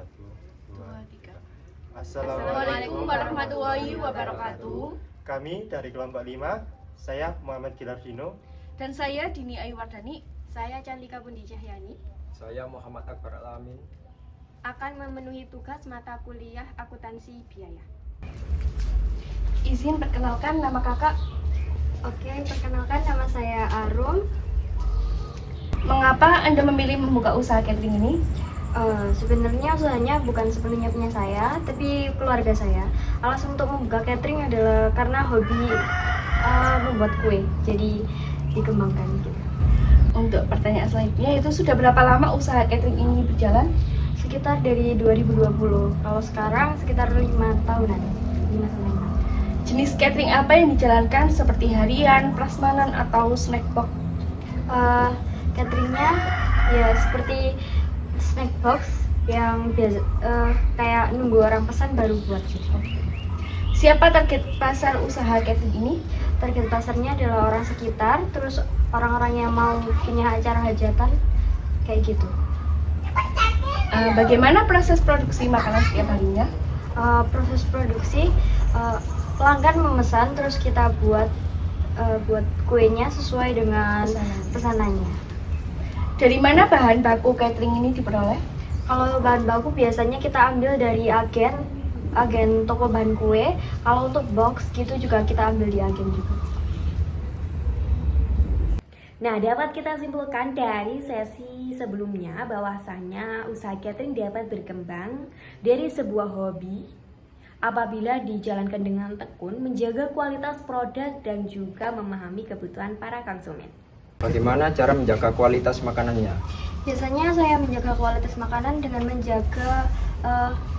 Satu, dua, Dua, tiga. tiga. Assalamualaikum warahmatullahi wabarakatuh. Kami dari kelompok 5, saya Muhammad Gilardino. Dan saya Dini Ayuwardani Saya Candika Bundi Cahyani Saya Muhammad Akbar Alamin akan memenuhi tugas mata kuliah akuntansi biaya. Izin perkenalkan nama kakak. Oke, perkenalkan nama saya Arum. Mengapa Anda memilih membuka usaha catering ini? Sebenarnya usahanya bukan sepenuhnya punya saya, tapi keluarga saya. Alasan untuk membuka catering adalah karena hobi membuat kue, jadi dikembangkan gitu. Untuk pertanyaan selanjutnya, itu sudah berapa lama usaha catering ini berjalan? Sekitar dari 2020. Kalau sekarang sekitar 5 tahunan. 5 sampai 6. Jenis catering apa yang dijalankan seperti harian, prasmanan, atau snack box? Cateringnya ya seperti snack box yang biasa kayak nunggu orang pesan baru buat gitu. Siapa target pasar usaha catering ini? Target pasarnya adalah orang sekitar, terus orang-orang yang mau punya acara hajatan kayak gitu. Bagaimana proses produksi makanan setiap harinya? Proses produksi pelanggan memesan, terus kita buat kuenya sesuai dengan pesanannya. Dari mana bahan baku catering ini diperoleh? Kalau bahan baku biasanya kita ambil dari agen toko bahan kue. Kalau untuk box gitu juga kita ambil di agen juga. Nah, dapat kita simpulkan dari sesi sebelumnya bahwasanya usaha catering dapat berkembang dari sebuah hobi apabila dijalankan dengan tekun, menjaga kualitas produk dan juga memahami kebutuhan para konsumen. Bagaimana cara menjaga kualitas makanannya? Biasanya saya menjaga kualitas makanan dengan menjaga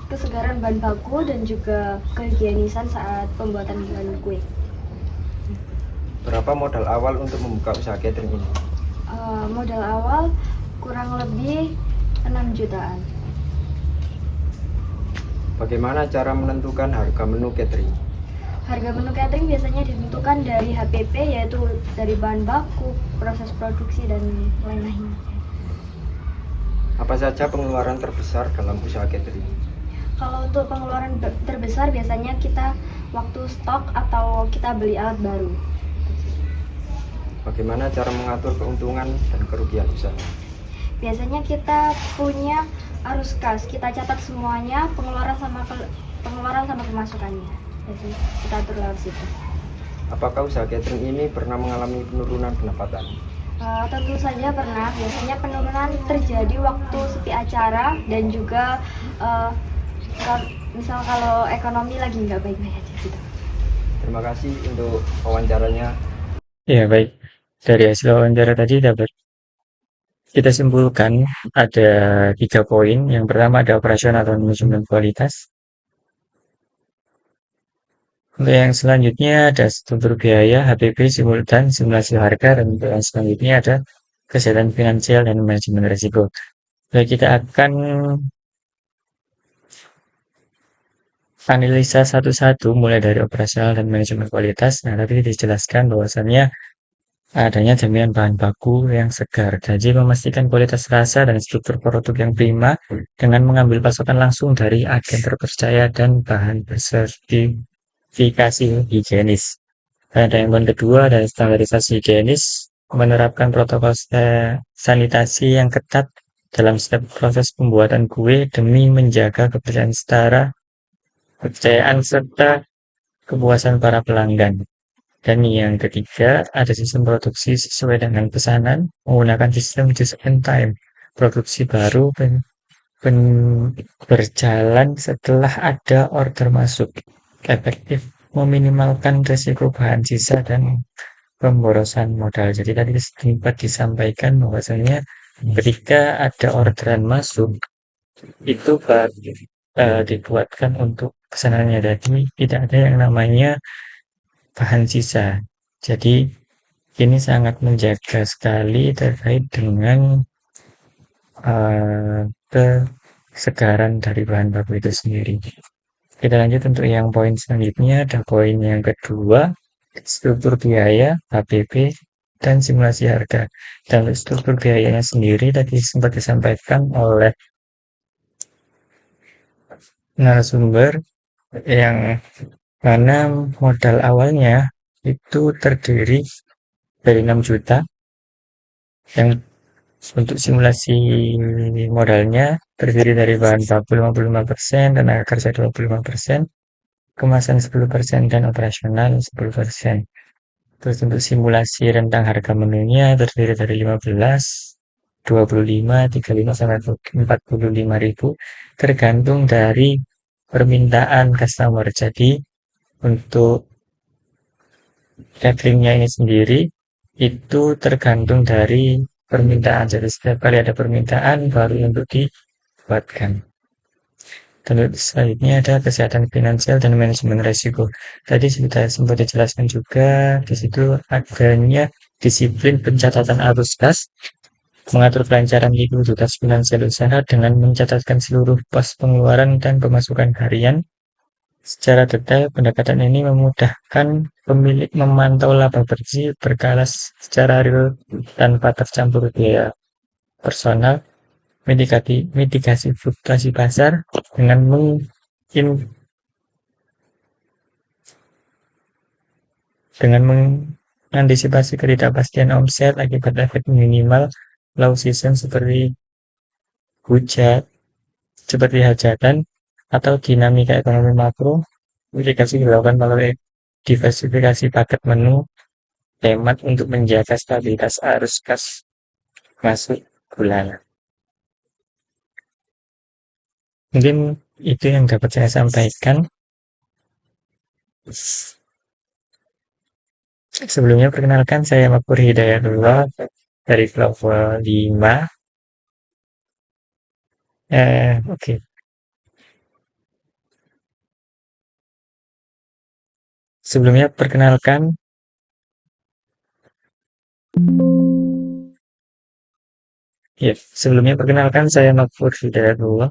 kesegaran bahan baku dan juga kehigienisan saat pembuatan bahan kue. Berapa modal awal untuk membuka usaha catering ini? Modal awal kurang lebih 6 jutaan. Bagaimana cara menentukan harga menu catering? Harga menu catering biasanya ditentukan dari HPP, yaitu dari bahan baku, proses produksi, dan lain-lain. Apa saja pengeluaran terbesar dalam usaha catering? Kalau untuk pengeluaran terbesar biasanya kita waktu stok atau kita beli alat baru. Bagaimana cara mengatur keuntungan dan kerugian usaha? Biasanya kita punya arus kas, kita catat semuanya, pengeluaran sama pemasukannya. Jadi kita atur lewat situ. Apakah usaha catering ini pernah mengalami penurunan pendapatan? Tentu saja pernah. Biasanya penurunan terjadi waktu sepi acara dan juga misal kalau ekonomi lagi nggak baik-baik aja gitu. Terima kasih untuk wawancaranya. Ya, baik. Dari hasil wawancara tadi dapat kita simpulkan ada 3 poin. Yang pertama ada operasional atau manajemen kualitas. Untuk yang selanjutnya ada struktur biaya, HPP, simultan, simulasi harga, dan untuk yang selanjutnya ada kesehatan finansial dan manajemen risiko. Baik, kita akan analisa satu-satu mulai dari operasional dan manajemen kualitas. Nah, tadi dijelaskan bahwasannya adanya jaminan bahan baku yang segar, jadi memastikan kualitas rasa dan struktur produk yang prima dengan mengambil pasokan langsung dari agen terpercaya dan bahan bersertifikasi higienis. Ada yang kedua dari standarisasi higienis, menerapkan protokol sanitasi yang ketat dalam setiap proses pembuatan kue demi menjaga kepercayaan serta kepuasan para pelanggan. Dan yang ketiga, ada sistem produksi sesuai dengan pesanan, menggunakan sistem just in time. Produksi baru berjalan setelah ada order masuk. Efektif meminimalkan risiko bahan sisa dan pemborosan modal. Jadi tadi sempat disampaikan bahwasanya ketika ada orderan masuk, itu baru dibuatkan untuk pesanannya. Jadi tidak ada yang namanya bahan sisa. Jadi ini sangat menjaga sekali terkait dengan kesegaran dari bahan baku itu sendiri. Kita lanjut untuk yang poin selanjutnya. Ada poin yang kedua, struktur biaya, HPP, dan simulasi harga. Dan struktur biayanya sendiri tadi sempat disampaikan oleh narasumber yang mana modal awalnya itu terdiri dari 6 juta, yang untuk simulasi modalnya terdiri dari bahan baku 55%, tenaga kerja 25%, kemasan 10%, dan operasional 10%. Terus untuk simulasi rentang harga menunya terdiri dari 15, 25, 35, sampai 45 ribu, tergantung dari permintaan customer. Jadi untuk cateringnya ini sendiri itu tergantung dari permintaan. Jadi setiap kali ada permintaan baru untuk dibuatkan. Dan selanjutnya ada kesehatan finansial dan manajemen risiko. Tadi sudah sempat dijelaskan juga, di situ adanya disiplin pencatatan arus kas, mengatur kelancaran likuiditas finansial usaha dengan mencatatkan seluruh pos pengeluaran dan pemasukan harian secara detail. Pendekatan ini memudahkan pemilik memantau laba bersih berkala secara real tanpa tercampur biaya personal, mitigasi fluktuasi pasar dengan mengantisipasi ketidakpastian omset akibat efek minimal low season seperti hajatan atau dinamika ekonomi makro. Mitigasi dilakukan melalui diversifikasi paket menu hemat untuk menjaga stabilitas arus kas masuk bulanan. Mungkin itu yang dapat saya sampaikan. Sebelumnya perkenalkan, saya Makpur Hidayatullah dari kelompok 5. Oke. Sebelumnya perkenalkan, saya Makpur Hidayatullah